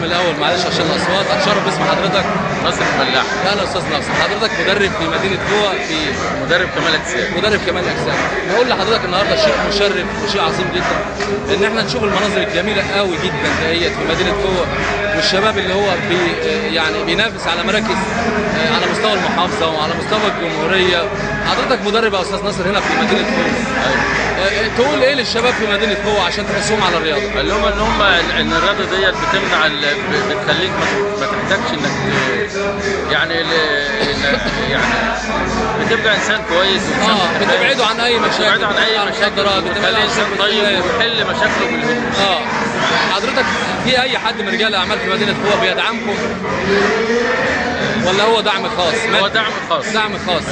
الاول معلش عشان الاصوات. اتشرف باسم حضرتك. ناصر الملاح. اهلا استاذ ناصر. حضرتك مدرب في مدينه فوق، في مدرب كمال اجسام. مدرب كمال اجسام. بقول لحضرتك النهارده شيء مشرف وشيء عظيم جدا ان احنا نشوف المناظر الجميله قوي جدا ديت في مدينه فوق، والشباب اللي هو يعني بينافس على مراكز على مستوى المحافظه وعلى مستوى الجمهوريه. حضرتك مدرب يا استاذ ناصر هنا في مدينه فوق. تقول ايه للشباب في مدينه فوق عشان تحسهم على الرياضه؟ قال لهم ان الرياضه ديت بتمنع بتخليك ما تحتاجش انك يعني بتبقى انسان كويس. بتبعده عن اي مشاكل. بتبعده عن اي مشاكل. بتخلي انسان طيب ويحل مشاكله بالهدوء. حضرتك في اي حد من رجال الاعمال في مدينه فوق بيدعمكم؟ ولا هو دعم خاص؟ هو دعم خاص. دعم خاص.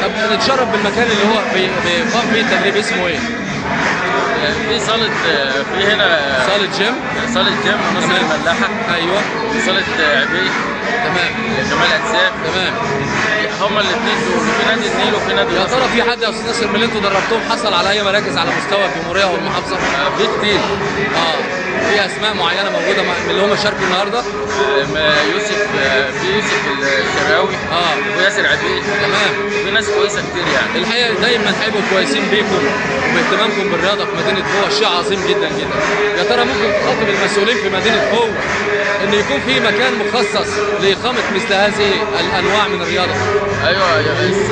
طب نتشرف بالمكان اللي هو بيقام فيه التدريب، اسمه ايه؟ في صالة، في هنا صالة جيم. صالة جيم ناصر الملاحة. ايوه. صالة عبيد. تمام. كمال اجسام. تمام. هما الاثنين دول، وفي نادي النيل وفي نادي يا ترى في حد يا استاذ ناصر من اللي انتوا دربتوهم حصل على اي مراكز على مستوى الجمهوريه والمحافظه؟ في كتير. في اسماء معينه موجوده من اللي هم شاركوا النهارده؟ يوسف، في يوسف الشراوي. وياسر عبيد. تمام. في ناس كويسه كتير يعني. الحقيقه دايما هيبقوا كويسين بيكم وباهتمامكم بالرياضه في مدينه فوق، شيء عظيم جدا جدا. يا ترى ممكن تخاطب المسؤولين في مدينه فوق ان يكون في مكان مخصص لاقامه مثل هذه الانواع من الرياضه؟ ايوه،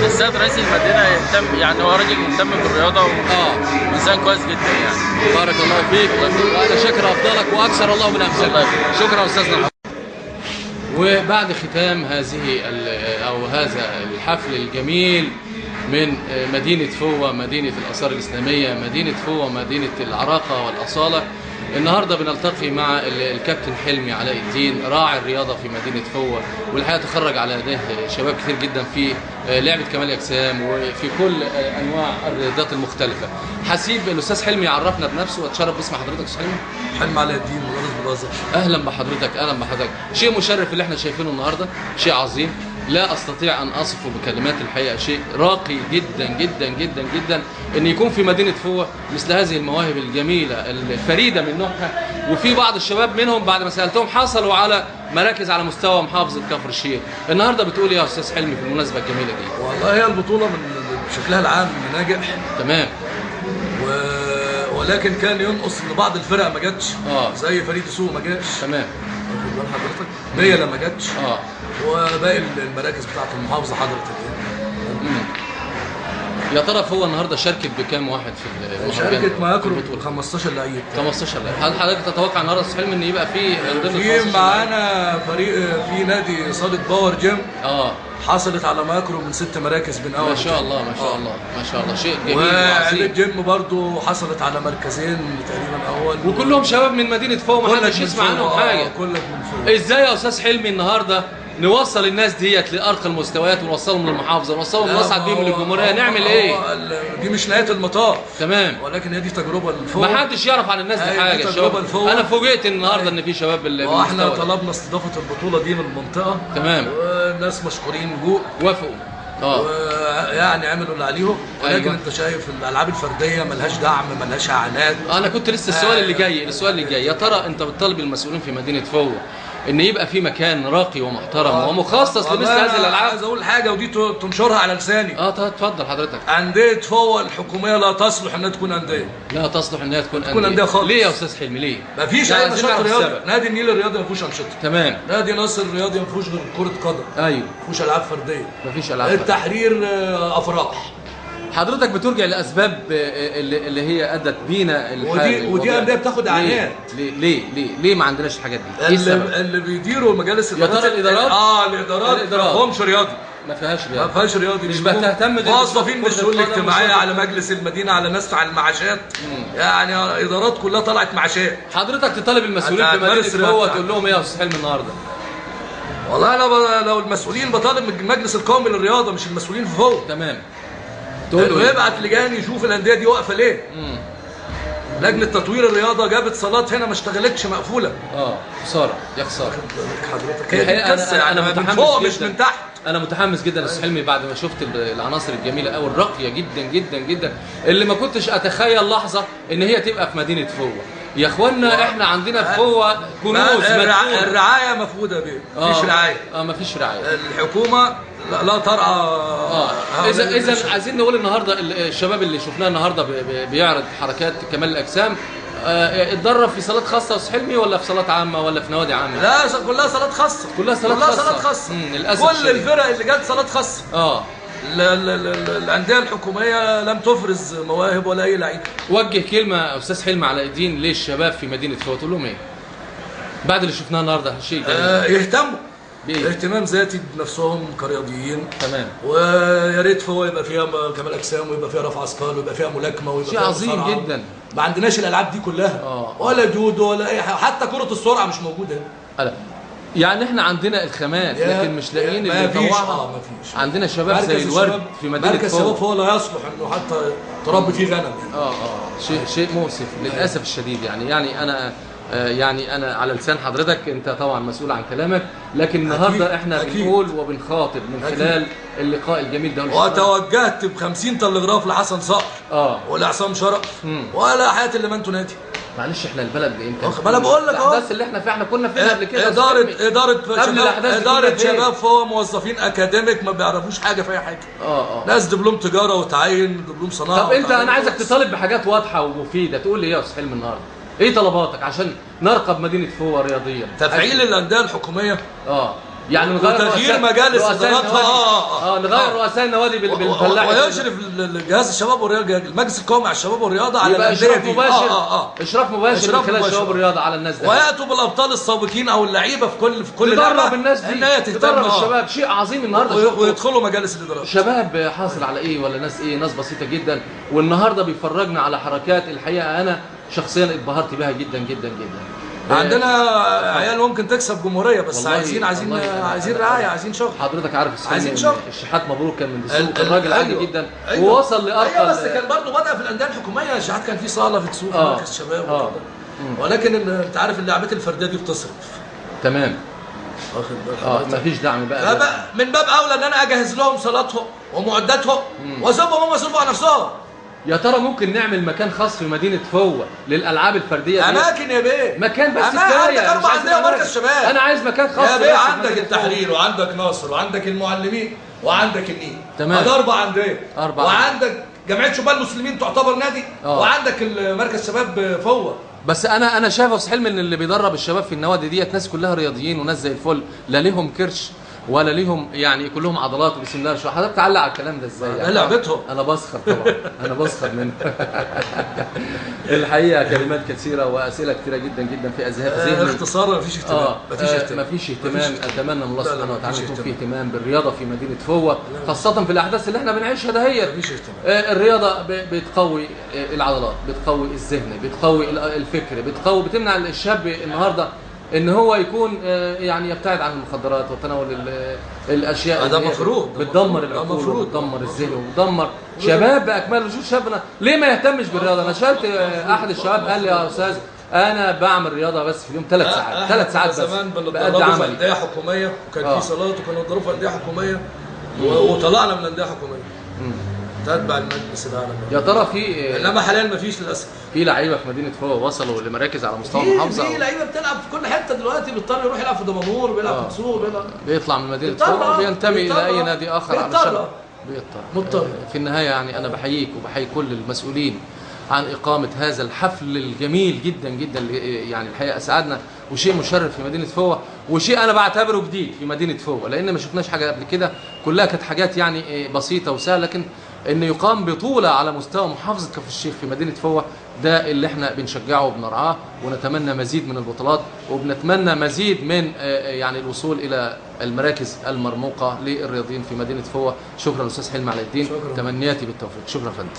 السيد رئيس المدينه يهتم، يعني هو راجل مهتم بالرياضه وانسان كويس جدا يعني. بارك الله فيك وانا شاكر افضلك واكثر الله من امثالك. شكرا استاذنا. وبعد ختام هذه او هذا الحفل الجميل من مدينه فوق، مدينه الاثار الاسلاميه، مدينه فوق، مدينه العراقه والاصاله، النهارده بنلتقي مع الكابتن حلمي علاء الدين راعي الرياضه في مدينه فوق، والحقيقه تخرج على يديه شباب كثير جدا في لعبه كمال اجسام وفي كل انواع الرياضات المختلفه. هسيب الاستاذ حلمي يعرفنا بنفسه واتشرف باسم حضرتك. استاذ حلمي. حلمي علاء الدين مدرس بالازهر. اهلا بحضرتك. اهلا بحضرتك. شيء مشرف اللي احنا شايفينه النهارده، شيء عظيم لا استطيع ان اصفه بكلمات. الحقيقه شيء راقي جدا جدا جدا جدا ان يكون في مدينه فوق مثل هذه المواهب الجميله الفريده من نوعها، وفي بعض الشباب منهم بعد ما سالتهم حصلوا على مراكز على مستوى محافظه كفر الشيخ. النهارده بتقول يا استاذ حلمي في المناسبه الجميله دي؟ والله هي البطوله من شكلها العام ناجح. تمام. ولكن كان ينقص ان بعض الفرق ما جاتش. زي فريق سوق ما جاش. تمام. واخد بال حضرتك؟ بيا لما جاتش. وباقي المراكز بتاعت المحافظه حضرت يا ترى فوق النهارده شاركت بكام واحد في شاركت ما يقرب 15 لعيب. 15 لعيب. هل حضرتك تتوقع النهارده استاذ حلمي ان يبقى في معانا فريق في نادي صاله باور جيم حصلت على ما يقرب من 6 مراكز بين اول. ما شاء الله ما شاء الله ما شاء الله، شيء جميل وعظيم. والجيم برضه حصلت على مركزين تقريبا اول، وكلهم شباب من مدينه فوق، ما حدش يسمع عنهم حاجه. كلك من فوق. ازاي يا استاذ حلمي النهارده نوصل الناس ديت لارقى المستويات ونوصلهم للمحافظه ونوصلهم ونصعد بيهم للجمهوريه؟ نعمل ايه؟ دي مش نهايه المطاف. تمام. ولكن هي دي تجربه لفوق. ما حدش يعرف عن الناس دي حاجه. انا فوجئت النهارده ان في شباب واحنا طلبنا استضافه البطوله دي من المنطقه. تمام. والناس مشكورين جو وافقوا. ويعني عملوا اللي عليهم. ولكن انت شايف الالعاب الفرديه ملهاش دعم، ملهاش اعانات. انا كنت لسه السؤال اللي جاي، يا ترى انت بتطالب المسؤولين في مدينه فوق ان يبقى في مكان راقي ومحترم ومخصص لمثل هذه الالعاب؟ عايز اقول حاجه ودي تنشرها على لساني. اتفضل حضرتك. انديه فوق الحكوميه لا تصلح انها تكون انديه. لا تصلح انها تكون انديه خالص. ليه يا استاذ حلمي ليه؟ مفيش اي نشاط رياضي. نادي النيل الرياضي ما فيهوش انشطه. تمام. نادي نصر الرياضي ما فيهوش غير كره قدم. ايوه. ما فيهوش العاب فرديه. مفيش العاب. التحرير افراح. حضرتك بترجع لاسباب اللي هي ادت بينا ودي انديه بتاخد اعانات. ليه ما عندناش الحاجات دي؟ ايه السبب؟ اللي بيديروا مجالس الادارات. يا ترى الادارات؟ الادارات ما فيهمش رياضي. ما فيهاش رياضي. مش بتهتم موظفين بالشؤون الاجتماعيه على مجلس المدينه، على ناس على المعاشات. يعني ادارات كلها طلعت معاشات. حضرتك تطالب المسؤولين في مدينه فوق تقول لهم ايه يا استاذ حلمي النهارده؟ والله انا لو المسؤولين بطالب من المجلس القومي للرياضه مش المسؤولين في فوق. تمام. تقول له يبعت لجان يشوف الانديه دي واقفه ليه. لجنه تطوير الرياضه جابت صالات هنا ما اشتغلتش مقفوله. خساره يا خساره. حضرتك انا متحمس فوق مش من تحت. انا متحمس جدا يا استاذ حلمي بعد ما شفت العناصر الجميله قوي الراقيه جدا جدا جدا اللي ما كنتش اتخيل لحظه ان هي تبقى في مدينه فوق. يا اخوانا احنا عندنا في فوة كنوز مدفونة. الرعايه مفقوده بيه، مفيش رعايه. مفيش رعايه. الحكومه لا ترعى. اذا عايزين نقول النهارده الشباب اللي شفناه النهارده بيعرض حركات كمال الاجسام اتدرب في صالات خاصه يا استاذ حلمي ولا في صالات عامه ولا في نوادي عامه؟ لا كلها صالات خاصه. كلها صالات خاصه. للاسف كل الفرق اللي جت صالات خاصه. الانديه الحكوميه لم تفرز مواهب ولا اي لعيبه. وجه كلمه يا استاذ حلمي علاء الدين للشباب في مدينه فوة، تقول لهم ايه؟ بعد اللي شفناه النهارده شيء جميل. يهتموا اهتمام ذاتي بنفسهم كرياضيين. تمام. ويا ريت فوق يبقى فيها كمال اجسام ويبقى فيها رفع اثقال ويبقى فيها ملاكمه ويبقى شيء فيها عظيم جدا. ما عندناش الالعاب دي كلها. ولا جودو ولا اي حاجه، حتى كره السرعه مش موجوده. يعني احنا عندنا الخامات لكن مش لاقيين اللي يطوعها. ما فيش. عندنا شباب زي الورد في مدينه مركز فوة. الشباب فوق لا يصلح انه حتى تربي فيه غنم يعني. شيء مؤسف للاسف الشديد. يعني انا على لسان حضرتك، انت طبعا مسؤول عن كلامك، لكن النهارده احنا بنقول وبنخاطب من خلال اللقاء الجميل ده. وتوجهت ب50 تلغراف لحسن صقر ولعصام شرف ولا حياه اللي ما انتوا نادي. معلش احنا البلد امتى؟ ما انا بقول لك اهو الاحداث اللي احنا فيها احنا كنا فيها قبل كده. اداره شباب فهو موظفين اكاديميك ما بيعرفوش حاجه في اي حاجه. ناس دبلوم تجاره وتعين، دبلوم صناعه. طب انت انا عايزك تطالب بحاجات واضحه ومفيده. تقول لي ايه يا استاذ حلمي النهارده؟ ايه طلباتك عشان نرقب مدينه فوة رياضيا؟ تفعيل الانديه الحكوميه. يعني نغير وتغيير مجالس اداراتها. نغير رؤساء النوادي بالفلاحه. ويشرف جهاز الشباب والرياضه، المجلس القومي على الشباب والرياضه على الانديه دي. اشراف مباشر من خلال الشباب والرياضه على الناس ده. وياتوا بالابطال السابقين او اللعيبه في كل تدرب الناس دي، تدرب الشباب. شيء عظيم النهارده. ويدخلوا مجالس الادارات. شباب حاصل على ايه ولا ناس ايه؟ ناس بسيطه جدا. والنهارده بيفرجنا على حركات الحقيقه انا شخصيا اتبهرت بها جدا جدا جدا. عندنا عيال ممكن تكسب جمهوريه بس عايزين رعايه، عايزين شغل. حضرتك عارف عايزين شغل. الشحات مبروك كان من دسوق، كان راجل عادي جدا ووصل لارقى. بس كان برضه بدا في الانديه الحكوميه. الشحات كان في صاله في دسوق مركز الشباب وكده. ولكن انت عارف اللعبات الفرديه دي بتصرف. تمام. واخد بالك. مفيش دعم بقى. من باب اولى ان انا اجهز لهم صالاتهم ومعداتهم واسيبهم هم يصرفوا على نفسهم. يا ترى ممكن نعمل مكان خاص في مدينة فوة للألعاب الفردية؟ أماكن يا بيه. مكان بس كفاية. عندك 4 أندية ومركز شباب. أنا عايز مكان خاص يا بيه. عندك التحرير وعندك ناصر وعندك المعلمين وعندك النيل. تمام. هذا 4 أندية. وعندك جمعية شباب المسلمين تعتبر نادي. وعندك مركز شباب فوة. بس انا شايف يا استاذ حلمي ان اللي بيدرب الشباب في النوادي ديت ناس كلها رياضيين وناس زي الفل، لا ليهم كرش ولا ليهم يعني كلهم عضلات وبسم الله. شو حضرتك تعلق على الكلام ده ازاي؟ يعني لعبتهم. انا بسخر طبعا. انا بسخر منه. الحقيقه كلمات كثيره واسئله كثيره جدا جدا في ذهني. اختصارا مفيش اهتمام. مفيش اهتمام. اتمنى من الله سبحانه وتعالى يكون في اهتمام بالرياضه في مدينه فوة، خاصه في الاحداث اللي احنا بنعيشها دهيت. الرياضه بتقوي العضلات، بتقوي الذهن، بتقوي الفكر، بتمنع الشاب النهارده ان هو يكون يعني يبتعد عن المخدرات وتناول الاشياء ده مفروض بتدمر العقول وبتدمر الذهن وبتدمر شباب باكمله. شوف شابنا ليه ما يهتمش بالرياضه؟ انا سالت احد الشباب قال لي يا استاذ انا بعمل رياضه بس في اليوم 3 ساعات. 3 ساعات بس. زمان بنتدربوا في انديه حكوميه وكان في صالات وكانوا بنتدربوا في انديه حكوميه وطلعنا من انديه حكوميه تتبع المجلس ده. يا ترى في انما حاليا مفيش للاسف. في لعيبه في مدينه فوة وصلوا لمراكز على مستوى المحافظه. في لعيبه بتلعب في كل حته دلوقتي. بيضطر يروح يلعب في دمنهور، بيلعب في دسوق، بيطلع من مدينه فوة بينتمي الى اي نادي اخر علشان مضطر. في النهايه يعني انا بحييك وبحيي كل المسؤولين عن إقامة هذا الحفل الجميل جدا جدا اللي يعني الحقيقة أسعدنا وشيء مشرف في مدينة فوة وشيء أنا بعتبره جديد في مدينة فوة لأن ما شفناش حاجة قبل كده. كلها كانت حاجات يعني بسيطة وسهلة، لكن إن يقام بطولة على مستوى محافظة كفر الشيخ في مدينة فوة ده اللي احنا بنشجعه وبنرعاه، ونتمنى مزيد من البطولات وبنتمنى مزيد من يعني الوصول إلى المراكز المرموقة للرياضيين في مدينة فوة. شكرا أستاذ حلمي علاء الدين. تمنياتي بالتوفيق. شكرا فندم.